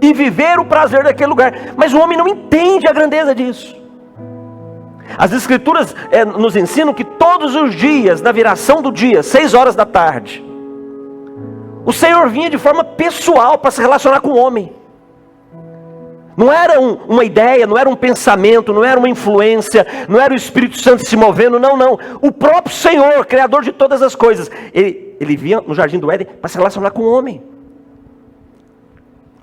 e viver o prazer daquele lugar. Mas o homem não entende a grandeza disso. As Escrituras nos ensinam que todos os dias, na viração do dia, 6 horas da tarde, o Senhor vinha de forma pessoal para se relacionar com o homem. Não era uma ideia, não era um pensamento, não era uma influência, não era o Espírito Santo se movendo, não. O próprio Senhor, Criador de todas as coisas, ele vinha no Jardim do Éden para se relacionar com o homem.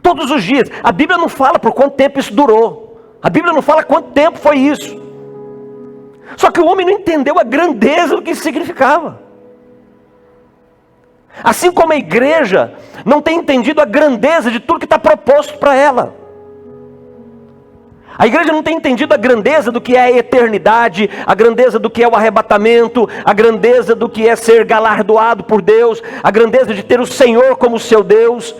Todos os dias. A Bíblia não fala por quanto tempo isso durou. A Bíblia não fala quanto tempo foi isso. Só que o homem não entendeu a grandeza do que isso significava. Assim como a igreja não tem entendido a grandeza de tudo que está proposto para ela. A igreja não tem entendido a grandeza do que é a eternidade, a grandeza do que é o arrebatamento, a grandeza do que é ser galardoado por Deus, a grandeza de ter o Senhor como seu Deus.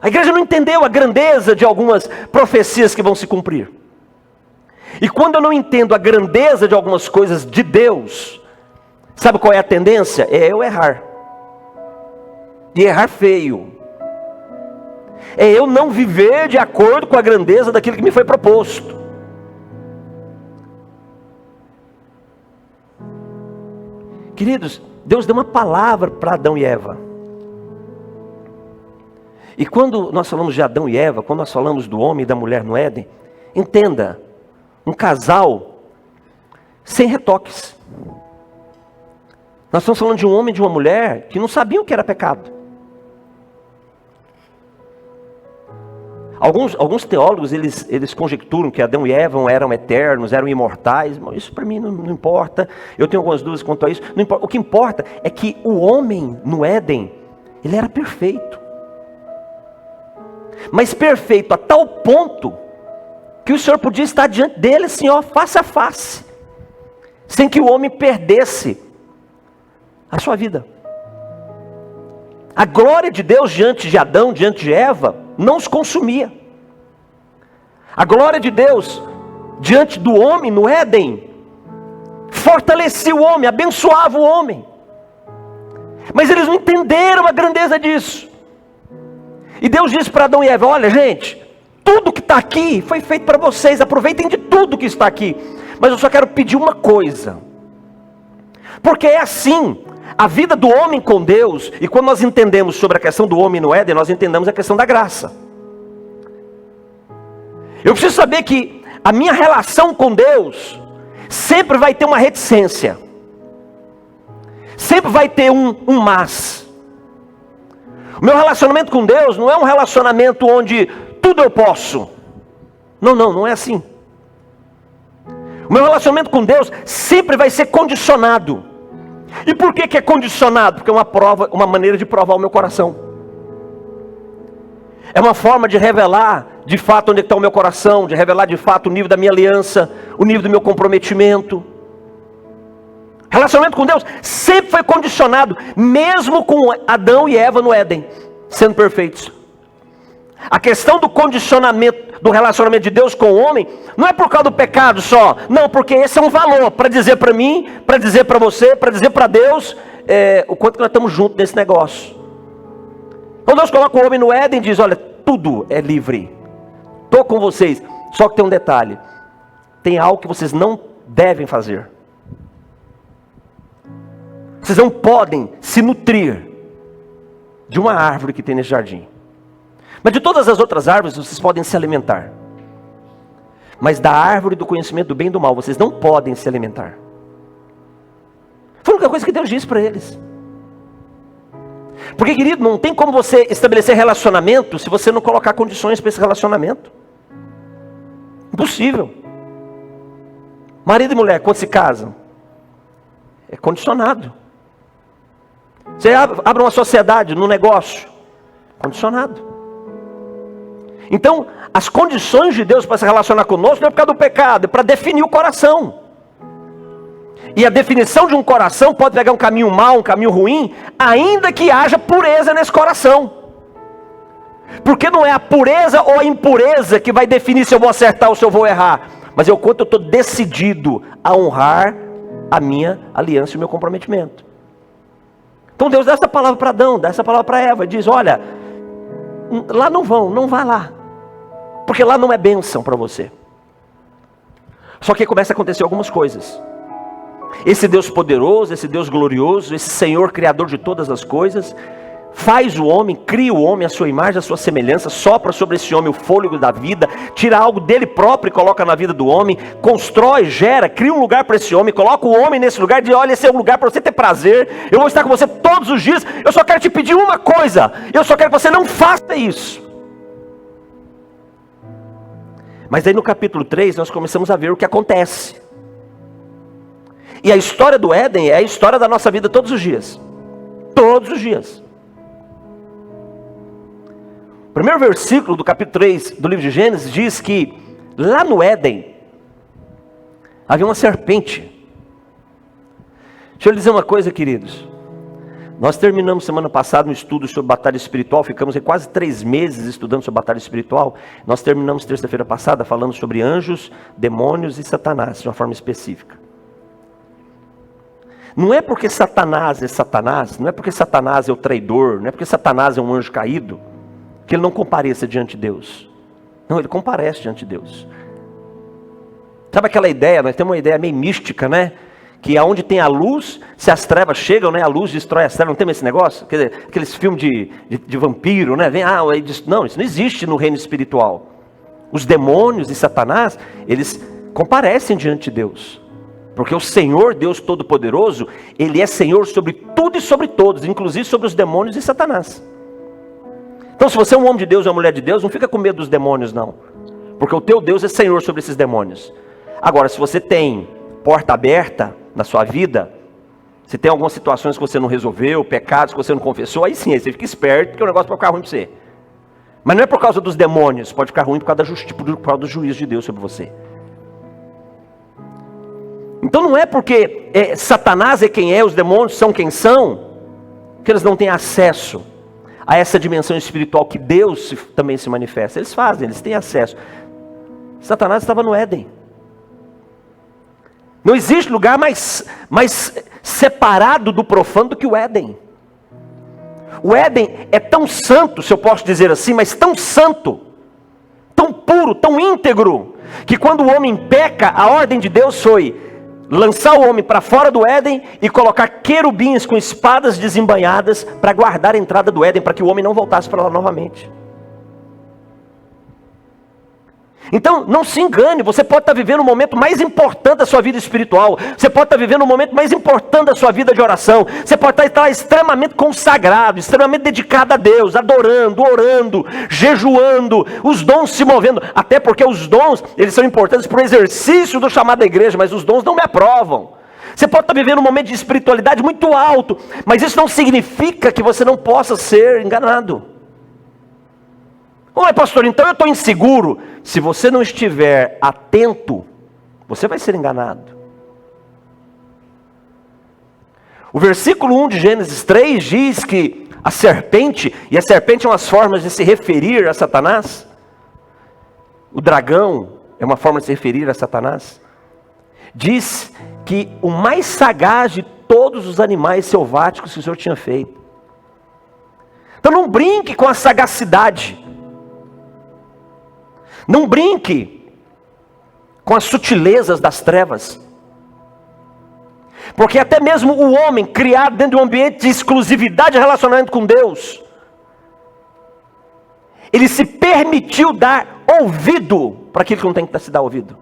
A igreja não entendeu a grandeza de algumas profecias que vão se cumprir. E quando eu não entendo a grandeza de algumas coisas de Deus, sabe qual é a tendência? É eu errar. E errar feio. É eu não viver de acordo com a grandeza daquilo que me foi proposto. Queridos, Deus deu uma palavra para Adão e Eva. E quando nós falamos de Adão e Eva, quando nós falamos do homem e da mulher no Éden, entenda, um casal sem retoques. Nós estamos falando de um homem e de uma mulher que não sabiam o que era pecado. Alguns teólogos, eles conjecturam que Adão e Eva eram eternos, eram imortais. Isso para mim não importa. Eu tenho algumas dúvidas quanto a isso. Não importa. O que importa é que o homem no Éden, ele era perfeito. Mas perfeito a tal ponto que o Senhor podia estar diante dele assim, face a face. Sem que o homem perdesse a sua vida. A glória de Deus diante de Adão, diante de Eva, não os consumia. A glória de Deus diante do homem no Éden fortalecia o homem, abençoava o homem. Mas eles não entenderam a grandeza disso. E Deus disse para Adão e Eva: olha gente, tudo que está aqui foi feito para vocês, aproveitem de tudo que está aqui. Mas eu só quero pedir uma coisa, porque é assim a vida do homem com Deus. E quando nós entendemos sobre a questão do homem no Éden, nós entendemos a questão da graça. Eu preciso saber que a minha relação com Deus sempre vai ter uma reticência, sempre vai ter um mas. O meu relacionamento com Deus não é um relacionamento onde tudo eu posso. Não é assim. O meu relacionamento com Deus sempre vai ser condicionado. E por que é condicionado? Porque é uma prova, uma maneira de provar o meu coração. É uma forma de revelar de fato onde está o meu coração, de revelar de fato o nível da minha aliança, o nível do meu comprometimento. Relacionamento com Deus sempre foi condicionado, mesmo com Adão e Eva no Éden, sendo perfeitos. A questão do condicionamento do relacionamento de Deus com o homem não é por causa do pecado só, não, porque esse é um valor para dizer para mim, para dizer para você, para dizer para Deus o quanto que nós estamos juntos nesse negócio. Quando Deus coloca o homem no Éden, diz: olha, tudo é livre, estou com vocês, só que tem um detalhe, tem algo que vocês não devem fazer. Vocês não podem se nutrir de uma árvore que tem nesse jardim. Mas de todas as outras árvores vocês podem se alimentar. Mas da árvore do conhecimento do bem e do mal vocês não podem se alimentar. Foi a única coisa que Deus disse para eles. Porque, querido, não tem como você estabelecer relacionamento se você não colocar condições para esse relacionamento. Impossível. Marido e mulher, quando se casam, é condicionado. Você abre uma sociedade, num negócio, condicionado. Então, as condições de Deus para se relacionar conosco não é por causa do pecado, é para definir o coração. E a definição de um coração pode pegar um caminho mau, um caminho ruim, ainda que haja pureza nesse coração. Porque não é a pureza ou a impureza que vai definir se eu vou acertar ou se eu vou errar. Mas eu quanto eu estou decidido a honrar a minha aliança e o meu comprometimento. Então Deus dá essa palavra para Adão, dá essa palavra para Eva, diz: olha, lá não vá lá. Porque lá não é bênção para você. Só que começa a acontecer algumas coisas. Esse Deus poderoso, esse Deus glorioso, esse Senhor criador de todas as coisas, faz o homem, cria o homem à sua imagem, à sua semelhança, sopra sobre esse homem o fôlego da vida, tira algo dele próprio e coloca na vida do homem, constrói, gera, cria um lugar para esse homem, coloca o homem nesse lugar e diz, olha, esse é um lugar para você ter prazer, eu vou estar com você todos os dias, eu só quero te pedir uma coisa, eu só quero que você não faça isso. Mas aí no capítulo 3 nós começamos a ver o que acontece. E a história do Éden é a história da nossa vida todos os dias. Todos os dias. O primeiro versículo do capítulo 3 do livro de Gênesis diz que lá no Éden havia uma serpente. Deixa eu lhe dizer uma coisa, queridos. Nós terminamos semana passada um estudo sobre batalha espiritual, ficamos aí quase 3 meses estudando sobre batalha espiritual. Nós terminamos terça-feira passada falando sobre anjos, demônios e Satanás, de uma forma específica. Não é porque Satanás é Satanás, não é porque Satanás é o traidor, não é porque Satanás é um anjo caído, que ele não compareça diante de Deus. Não, ele comparece diante de Deus. Sabe aquela ideia, nós temos uma ideia meio mística, né? Que aonde tem a luz, se as trevas chegam, né? A luz destrói as trevas, não tem esse negócio? Quer dizer, aqueles filmes de vampiro, né? Não, isso não existe no reino espiritual. Os demônios e Satanás, eles comparecem diante de Deus. Porque o Senhor, Deus Todo-Poderoso, Ele é Senhor sobre tudo e sobre todos, inclusive sobre os demônios e Satanás. Então se você é um homem de Deus ou uma mulher de Deus, não fica com medo dos demônios não. Porque o teu Deus é Senhor sobre esses demônios. Agora, se você tem porta aberta na sua vida, se tem algumas situações que você não resolveu, pecados que você não confessou, aí sim, aí você fica esperto, porque o negócio pode ficar ruim para você. Mas não é por causa dos demônios, pode ficar ruim por causa do juízo de Deus sobre você. Então não é porque Satanás é quem é, os demônios são quem são, que eles não têm acesso a essa dimensão espiritual que Deus também se manifesta. Eles fazem, eles têm acesso. Satanás estava no Éden. Não existe lugar mais separado do profano do que o Éden. O Éden é tão santo, se eu posso dizer assim, mas tão santo, tão puro, tão íntegro, que quando o homem peca, a ordem de Deus foi lançar o homem para fora do Éden e colocar querubins com espadas desembainhadas para guardar a entrada do Éden, para que o homem não voltasse para lá novamente. Então, não se engane, você pode estar vivendo o momento mais importante da sua vida espiritual, você pode estar vivendo o momento mais importante da sua vida de oração, você pode estar extremamente consagrado, extremamente dedicado a Deus, adorando, orando, jejuando, os dons se movendo, até porque os dons, eles são importantes para o exercício do chamado da igreja, mas os dons não me aprovam. Você pode estar vivendo um momento de espiritualidade muito alto, mas isso não significa que você não possa ser enganado. Oi, pastor, então eu estou inseguro. Se você não estiver atento, você vai ser enganado. O versículo 1 de Gênesis 3 diz que a serpente, e a serpente é umas formas de se referir a Satanás. O dragão é uma forma de se referir a Satanás. Diz que o mais sagaz de todos os animais selváticos que o Senhor tinha feito. Então não brinque com a sagacidade. Não brinque com as sutilezas das trevas. Porque até mesmo o homem criado dentro de um ambiente de exclusividade e relacionamento com Deus, ele se permitiu dar ouvido para aquilo que não tem que se dar ouvido.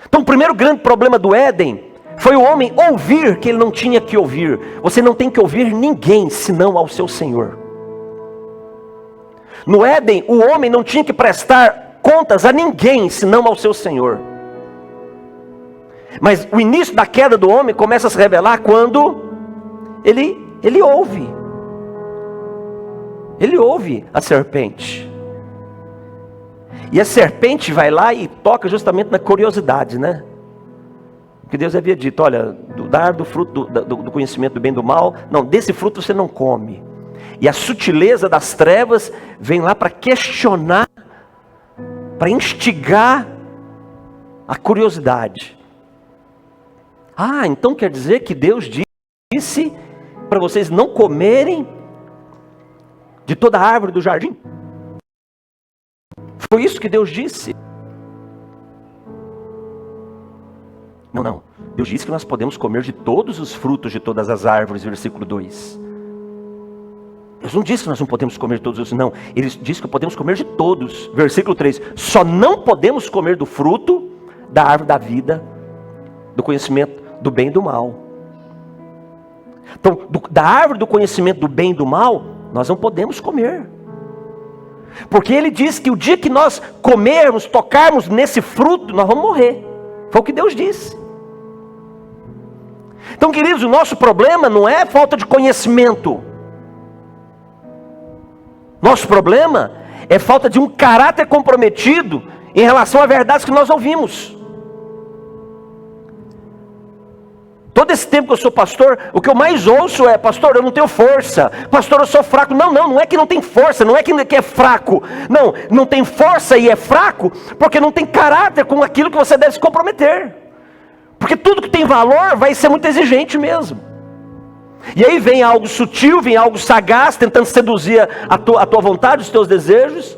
Então o primeiro grande problema do Éden foi o homem ouvir que ele não tinha que ouvir. Você não tem que ouvir ninguém senão ao seu Senhor. No Éden, o homem não tinha que prestar contas a ninguém, senão ao seu Senhor. Mas o início da queda do homem começa a se revelar quando ele ouve. Ele ouve a serpente. E a serpente vai lá e toca justamente na curiosidade, né? Porque Deus havia dito, olha, do fruto do conhecimento do bem e do mal, não, desse fruto você não come. E a sutileza das trevas vem lá para questionar, para instigar a curiosidade. Ah, então quer dizer que Deus disse para vocês não comerem de toda árvore do jardim? Foi isso que Deus disse? Não. Deus disse que nós podemos comer de todos os frutos de todas as árvores, versículo 2. Deus não disse que nós não podemos comer de todos os, não. Ele disse que podemos comer de todos. Versículo 3. Só não podemos comer do fruto da árvore da vida, do conhecimento do bem e do mal. Então, da árvore do conhecimento do bem e do mal, nós não podemos comer. Porque ele diz que o dia que nós comermos, tocarmos nesse fruto, nós vamos morrer. Foi o que Deus disse. Então, queridos, o nosso problema não é falta de conhecimento. Nosso problema é falta de um caráter comprometido em relação a verdades que nós ouvimos. Todo esse tempo que eu sou pastor, o que eu mais ouço é: pastor, eu não tenho força, pastor, eu sou fraco. Não é que não tem força, não é que é fraco. Não tem força e é fraco, porque não tem caráter com aquilo que você deve se comprometer. Porque tudo que tem valor vai ser muito exigente mesmo. E aí vem algo sutil, vem algo sagaz, tentando seduzir a tua vontade, os teus desejos.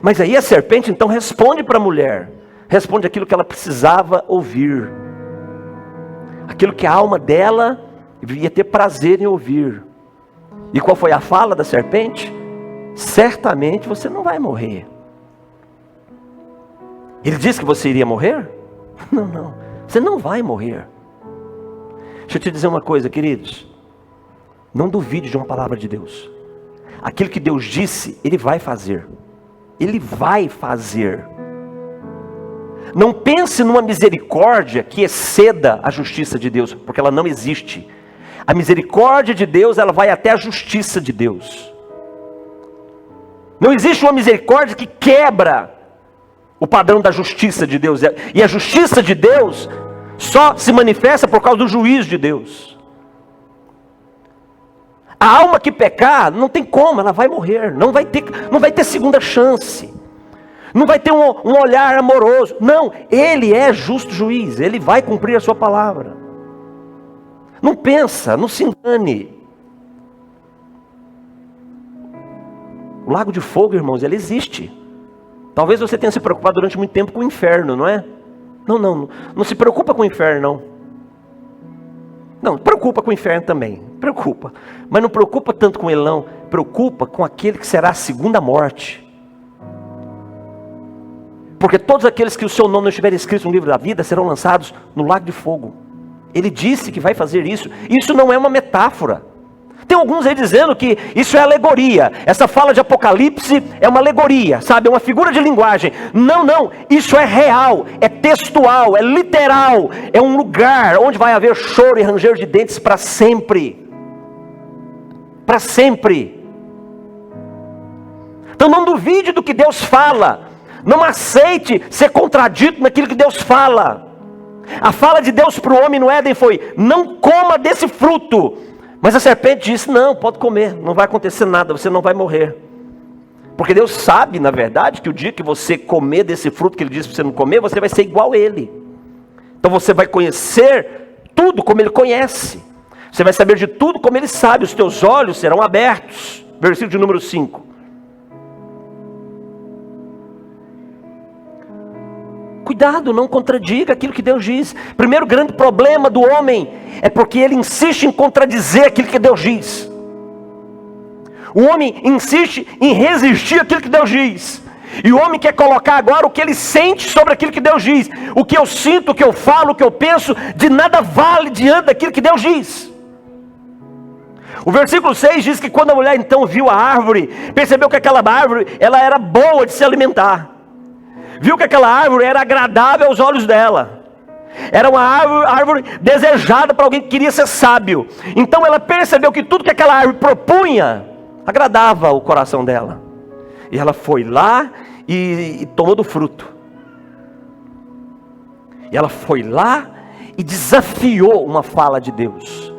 Mas aí a serpente então responde para a mulher, responde aquilo que ela precisava ouvir, aquilo que a alma dela ia ter prazer em ouvir. E qual foi a fala da serpente? Certamente você não vai morrer. Ele disse que você iria morrer? Não, você não vai morrer. Deixa eu te dizer uma coisa, queridos. Não duvide de uma palavra de Deus. Aquilo que Deus disse, Ele vai fazer. Ele vai fazer. Não pense numa misericórdia que exceda a justiça de Deus, porque ela não existe. A misericórdia de Deus, ela vai até a justiça de Deus. Não existe uma misericórdia que quebra o padrão da justiça de Deus. E a justiça de Deus só se manifesta por causa do juízo de Deus. A alma que pecar, não tem como, ela vai morrer, não vai ter segunda chance, não vai ter um olhar amoroso. Não, Ele é justo juiz, Ele vai cumprir a sua palavra. Não pensa, não se engane. O lago de fogo, irmãos, ele existe. Talvez você tenha se preocupado durante muito tempo com o inferno, não é? Não se preocupa com o inferno, não, preocupa com o inferno também, preocupa. Mas não preocupa tanto com ele não, preocupa com aquele que será a segunda morte. Porque todos aqueles que o seu nome não estiver escrito no livro da vida, serão lançados no lago de fogo. Ele disse que vai fazer isso. Isso não é uma metáfora. Tem alguns aí dizendo que isso é alegoria. Essa fala de Apocalipse é uma alegoria, sabe? É uma figura de linguagem. Não. Isso é real, é textual, é literal. É um lugar onde vai haver choro e ranger de dentes para sempre. Para sempre. Então não duvide do que Deus fala. Não aceite ser contradito naquilo que Deus fala. A fala de Deus para o homem no Éden foi: não coma desse fruto. Mas a serpente disse: não, pode comer, não vai acontecer nada, você não vai morrer. Porque Deus sabe, na verdade, que o dia que você comer desse fruto que Ele disse para você não comer, você vai ser igual a Ele. Então você vai conhecer tudo como Ele conhece. Você vai saber de tudo como Ele sabe, os teus olhos serão abertos. Versículo de número 5. Cuidado, não contradiga aquilo que Deus diz. Primeiro grande problema do homem é porque ele insiste em contradizer aquilo que Deus diz. O homem insiste em resistir àquilo que Deus diz. E o homem quer colocar agora o que ele sente sobre aquilo que Deus diz. O que eu sinto, o que eu falo, o que eu penso, de nada vale diante daquilo que Deus diz. O versículo 6 diz que quando a mulher então viu a árvore, percebeu que aquela árvore ela era boa de se alimentar. Viu que aquela árvore era agradável aos olhos dela. Era uma árvore desejada para alguém que queria ser sábio. Então ela percebeu que tudo que aquela árvore propunha agradava o coração dela. E ela foi lá e tomou do fruto. E ela foi lá e desafiou uma fala de Deus.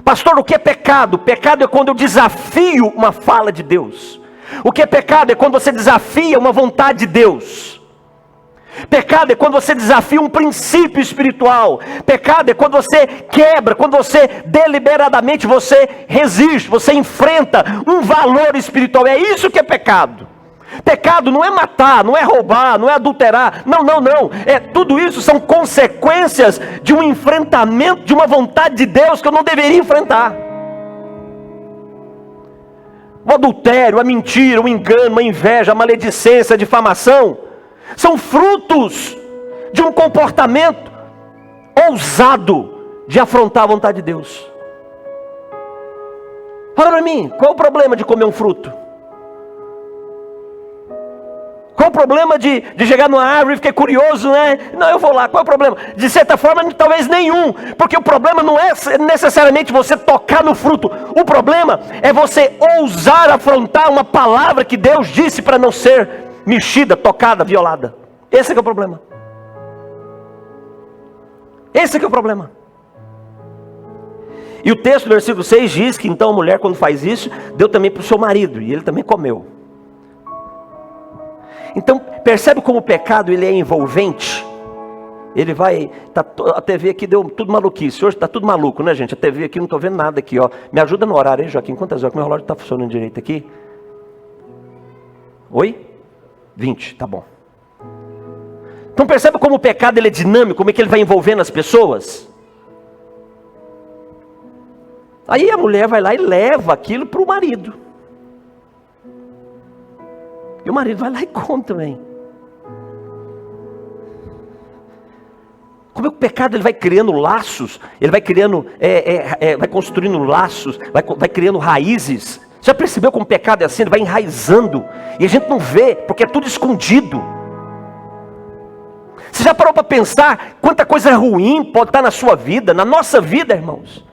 Pastor, o que é pecado? Pecado é quando eu desafio uma fala de Deus. O que é pecado é quando você desafia uma vontade de Deus. Pecado é quando você desafia um princípio espiritual. Pecado é quando você quebra, quando você deliberadamente você resiste, você enfrenta um valor espiritual. É isso que é pecado. Pecado não é matar, não é roubar, não é adulterar. Não. Tudo isso são consequências de um enfrentamento, de uma vontade de Deus que eu não deveria enfrentar. O adultério, a mentira, o engano, a inveja, a maledicência, a difamação são frutos de um comportamento ousado de afrontar a vontade de Deus. Fala para mim, qual é o problema de comer um fruto? Qual é o problema de chegar numa árvore e ficar curioso, né? Não, eu vou lá, qual é o problema? De certa forma, talvez nenhum, porque o problema não é necessariamente você tocar no fruto. O problema é você ousar afrontar uma palavra que Deus disse para não ser mexida, tocada, violada. Esse é que é o problema. Esse é que é o problema. E o texto do versículo 6 diz que então a mulher, quando faz isso, deu também para o seu marido, e ele também comeu. Então, percebe como o pecado ele é envolvente? Ele vai, a TV aqui deu tudo maluquice, hoje está tudo maluco, né gente? A TV aqui, não estou vendo nada aqui, ó. Me ajuda no horário aí, Joaquim, quantas horas? Meu relógio está funcionando direito aqui? Oi? 20, tá bom. Então percebe como o pecado ele é dinâmico, como é que ele vai envolvendo as pessoas? Aí a mulher vai lá e leva aquilo para o marido. E o marido vai lá e come também. Como é que o pecado ele vai criando laços, ele vai criando, vai construindo laços, vai criando raízes. Você já percebeu como o pecado é assim? Ele vai enraizando, e a gente não vê, porque é tudo escondido. Você já parou para pensar quanta coisa ruim pode estar na sua vida, na nossa vida, irmãos?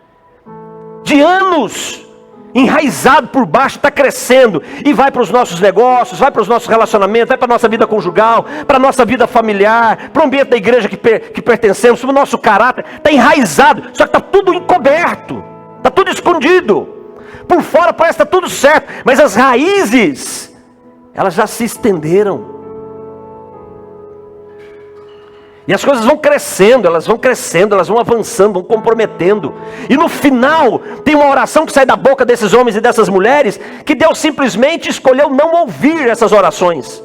De anos, enraizado por baixo, está crescendo, e vai para os nossos negócios, vai para os nossos relacionamentos, vai para a nossa vida conjugal, para a nossa vida familiar, para o ambiente da igreja que pertencemos, para o nosso caráter, está enraizado, só que está tudo encoberto, está tudo escondido, por fora parece que está tudo certo, mas as raízes, elas já se estenderam, e as coisas vão crescendo, elas vão avançando, vão comprometendo. E no final, tem uma oração que sai da boca desses homens e dessas mulheres, que Deus simplesmente escolheu não ouvir essas orações.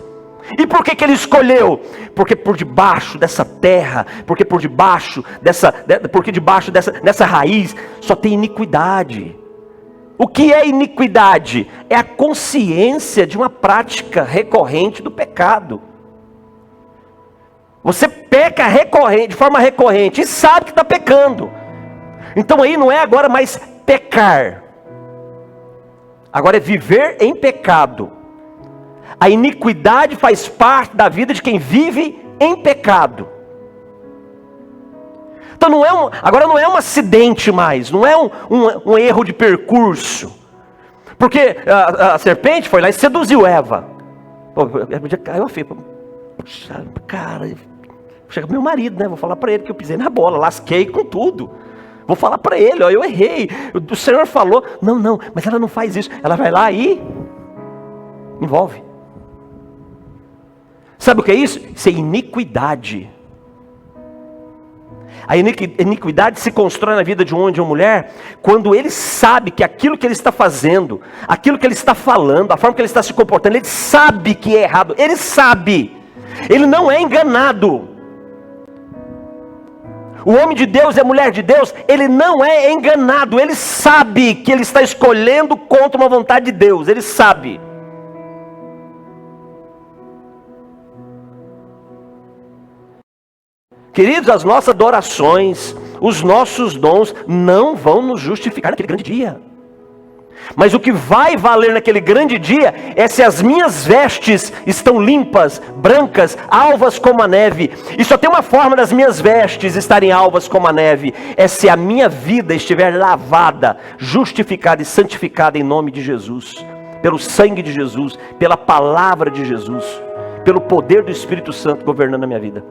E por que ele escolheu? Porque por debaixo dessa terra, porque debaixo dessa raiz, só tem iniquidade. O que é iniquidade? É a consciência de uma prática recorrente do pecado. Você peca de forma recorrente e sabe que está pecando. Então aí não é agora mais pecar. Agora é viver em pecado. A iniquidade faz parte da vida de quem vive em pecado. Então agora não é um acidente mais, não é um erro de percurso. Porque a serpente foi lá e seduziu Eva. Eu fico, cara, chega meu marido, né? Vou falar para ele que eu pisei na bola, lasquei com tudo. Vou falar para ele, ó, eu errei. O Senhor falou, não, mas ela não faz isso. Ela vai lá e envolve. Sabe o que é isso? Isso é iniquidade. A iniquidade se constrói na vida de um homem e de uma mulher quando ele sabe que aquilo que ele está fazendo, aquilo que ele está falando, a forma que ele está se comportando, ele sabe que é errado, ele sabe. Ele não é enganado. O homem de Deus e a mulher de Deus, ele não é enganado. Ele sabe que ele está escolhendo contra uma vontade de Deus. Ele sabe. Queridos, as nossas adorações, os nossos dons não vão nos justificar naquele grande dia. Mas o que vai valer naquele grande dia é se as minhas vestes estão limpas, brancas, alvas como a neve. E só tem uma forma das minhas vestes estarem alvas como a neve: é se a minha vida estiver lavada, justificada e santificada em nome de Jesus, pelo sangue de Jesus, pela palavra de Jesus, pelo poder do Espírito Santo governando a minha vida.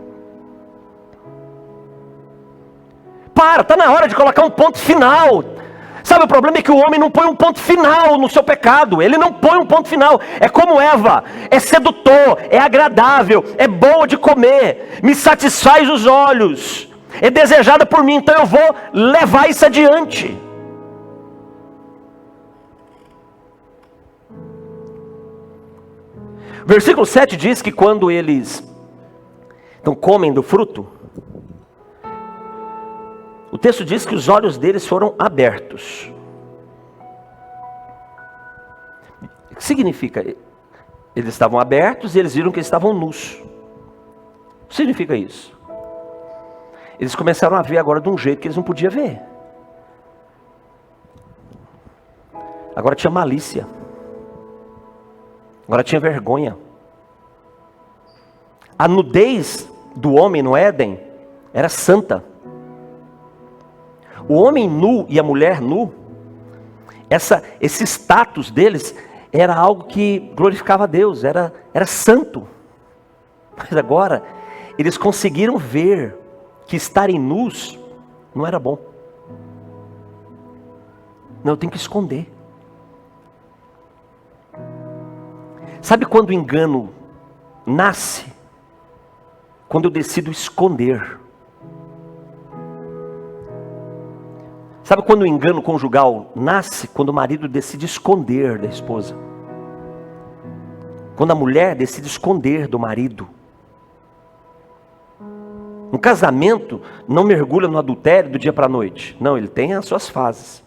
Está na hora de colocar um ponto final. Sabe, o problema é que o homem não põe um ponto final no seu pecado. Ele não põe um ponto final. É como Eva, é sedutor, é agradável, é boa de comer, me satisfaz os olhos, é desejada por mim, então eu vou levar isso adiante. Versículo 7 diz que quando eles então comem do fruto, o texto diz que os olhos deles foram abertos. O que significa? Eles estavam abertos e eles viram que eles estavam nus. O que significa isso? Eles começaram a ver agora de um jeito que eles não podiam ver. Agora tinha malícia. Agora tinha vergonha. A nudez do homem no Éden era santa. O homem nu e a mulher nu, esse status deles era algo que glorificava a Deus, era santo. Mas agora, eles conseguiram ver que estarem nus não era bom. Não, eu tenho que esconder. Sabe quando o engano nasce? Quando eu decido esconder. Sabe quando o engano conjugal nasce? Quando o marido decide esconder da esposa. Quando a mulher decide esconder do marido. Um casamento não mergulha no adultério do dia para a noite. Não, ele tem as suas fases.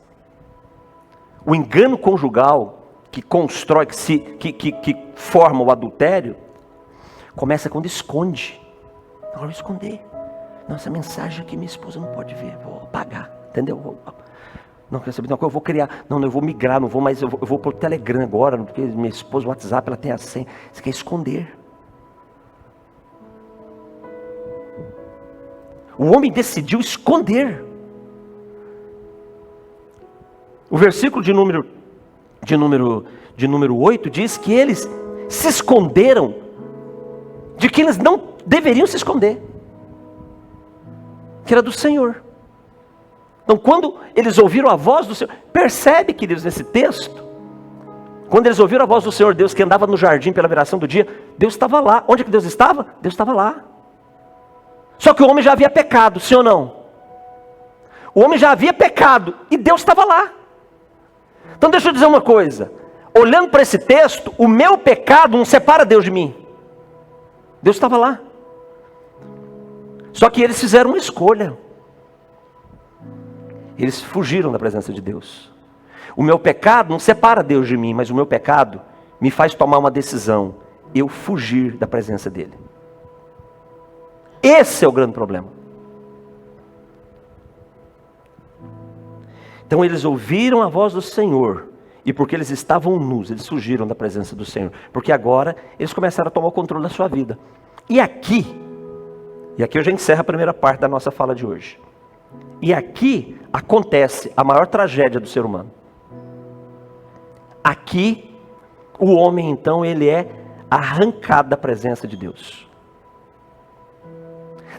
O engano conjugal que constrói, que forma o adultério, começa quando esconde. Não, eu vou esconder. Não, essa mensagem aqui minha esposa não pode ver, vou apagar. Entendeu? Não, quer saber? Não, eu vou criar. Não, eu vou migrar, não vou mais. Eu vou pro Telegram agora, porque minha esposa, o WhatsApp, ela tem a senha. Você quer esconder. O homem decidiu esconder. O versículo de número 8 diz que eles se esconderam de que eles não deveriam se esconder. Que era do Senhor. Então, quando eles ouviram a voz do Senhor, percebe, queridos, nesse texto, quando eles ouviram a voz do Senhor Deus, que andava no jardim pela viração do dia, Deus estava lá. Onde é que Deus estava? Deus estava lá. Só que o homem já havia pecado, sim ou não? O homem já havia pecado, e Deus estava lá. Então deixa eu dizer uma coisa, olhando para esse texto, o meu pecado não separa Deus de mim. Deus estava lá. Só que eles fizeram uma escolha. Eles fugiram da presença de Deus. O meu pecado não separa Deus de mim, mas o meu pecado me faz tomar uma decisão. Eu fugir da presença dEle. Esse é o grande problema. Então eles ouviram a voz do Senhor. E porque eles estavam nus, eles fugiram da presença do Senhor. Porque agora eles começaram a tomar o controle da sua vida. E aqui eu já encerro a primeira parte da nossa fala de hoje. E aqui acontece a maior tragédia do ser humano. Aqui, o homem então, ele é arrancado da presença de Deus.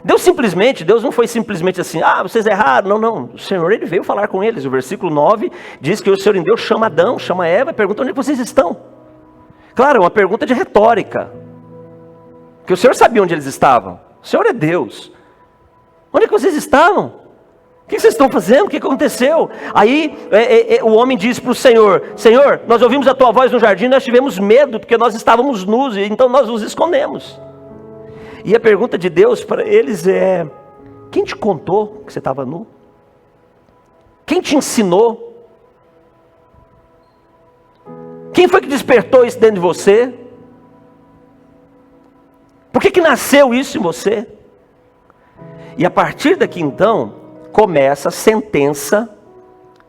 Deus não foi simplesmente assim, vocês erraram. Não, o Senhor, ele veio falar com eles. O versículo 9 diz que o Senhor em Deus chama Adão, chama Eva e pergunta onde vocês estão. Claro, é uma pergunta de retórica. Porque o Senhor sabia onde eles estavam. O Senhor é Deus. Onde é que vocês estavam? O que vocês estão fazendo? O que aconteceu? Aí o homem diz para o Senhor, Senhor, nós ouvimos a tua voz no jardim, nós tivemos medo, porque nós estávamos nus, então nós nos escondemos. E a pergunta de Deus para eles é, quem te contou que você estava nu? Quem te ensinou? Quem foi que despertou isso dentro de você? Por que nasceu isso em você? E a partir daqui então, começa a sentença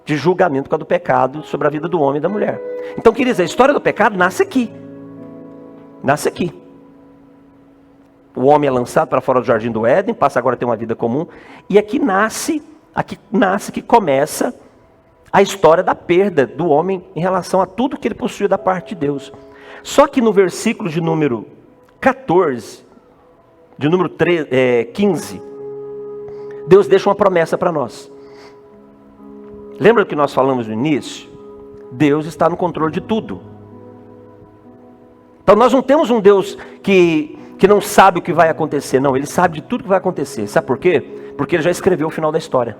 de julgamento por causa do pecado sobre a vida do homem e da mulher. Então, queridos, a história do pecado nasce aqui. Nasce aqui. O homem é lançado para fora do jardim do Éden, passa agora a ter uma vida comum. E aqui que começa a história da perda do homem em relação a tudo que ele possuía da parte de Deus. Só que no versículo de número 14, de número 15, Deus deixa uma promessa para nós. Lembra que nós falamos no início? Deus está no controle de tudo. Então nós não temos um Deus que não sabe o que vai acontecer. Não, Ele sabe de tudo que vai acontecer. Sabe por quê? Porque Ele já escreveu o final da história.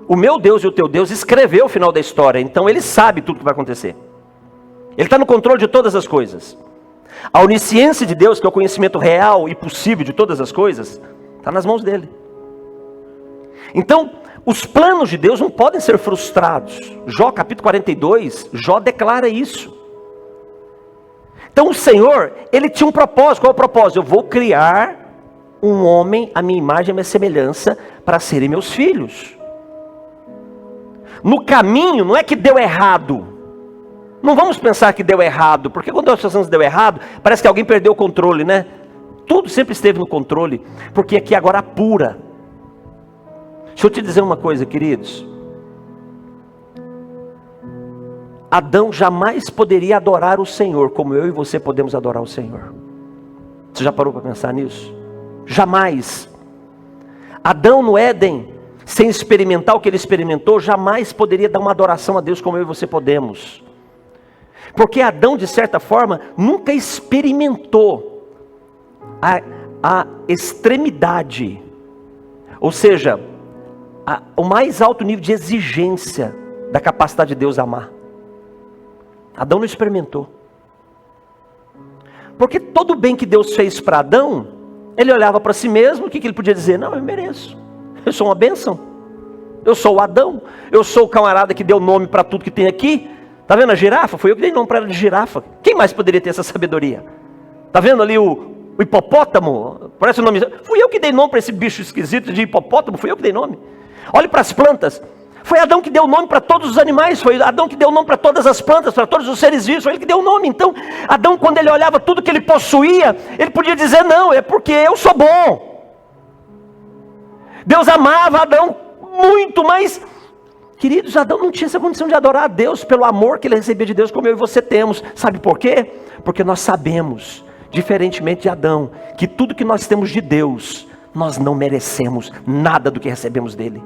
O meu Deus e o teu Deus escreveu o final da história. Então Ele sabe tudo que vai acontecer. Ele está no controle de todas as coisas. A onisciência de Deus, que é o conhecimento real e possível de todas as coisas, está nas mãos dEle. Então, os planos de Deus não podem ser frustrados. Jó capítulo 42, Jó declara isso. Então o Senhor, Ele tinha um propósito. Qual é o propósito? Eu vou criar um homem, a minha imagem e a minha semelhança, para serem meus filhos. No caminho, não é que deu errado. Não vamos pensar que deu errado, porque quando nós pensamos que deu errado, parece que alguém perdeu o controle, né? Tudo sempre esteve no controle, porque aqui agora apura. Deixa eu te dizer uma coisa, queridos. Adão jamais poderia adorar o Senhor como eu e você podemos adorar o Senhor. Você já parou para pensar nisso? Jamais. Adão no Éden, sem experimentar o que ele experimentou, jamais poderia dar uma adoração a Deus como eu e você podemos. Porque Adão, de certa forma, nunca experimentou a extremidade, ou seja, o mais alto nível de exigência da capacidade de Deus amar. Adão não experimentou. Porque todo o bem que Deus fez para Adão, ele olhava para si mesmo, o que ele podia dizer? Não, eu mereço, eu sou uma bênção, eu sou o Adão, eu sou o camarada que deu nome para tudo que tem aqui. Está vendo a girafa? Foi eu que dei nome para ela de girafa. Quem mais poderia ter essa sabedoria? Está vendo ali o hipopótamo? Parece o nome. Fui eu que dei nome para esse bicho esquisito de hipopótamo, fui eu que dei nome. Olhe para as plantas. Foi Adão que deu nome para todos os animais, foi Adão que deu nome para todas as plantas, para todos os seres vivos, foi ele que deu o nome. Então, Adão, quando ele olhava tudo que ele possuía, ele podia dizer, não, é porque eu sou bom. Deus amava Adão muito, mas, queridos, Adão não tinha essa condição de adorar a Deus pelo amor que ele recebia de Deus, como eu e você temos. Sabe por quê? Porque nós sabemos, diferentemente de Adão, que tudo que nós temos de Deus, nós não merecemos nada do que recebemos dele.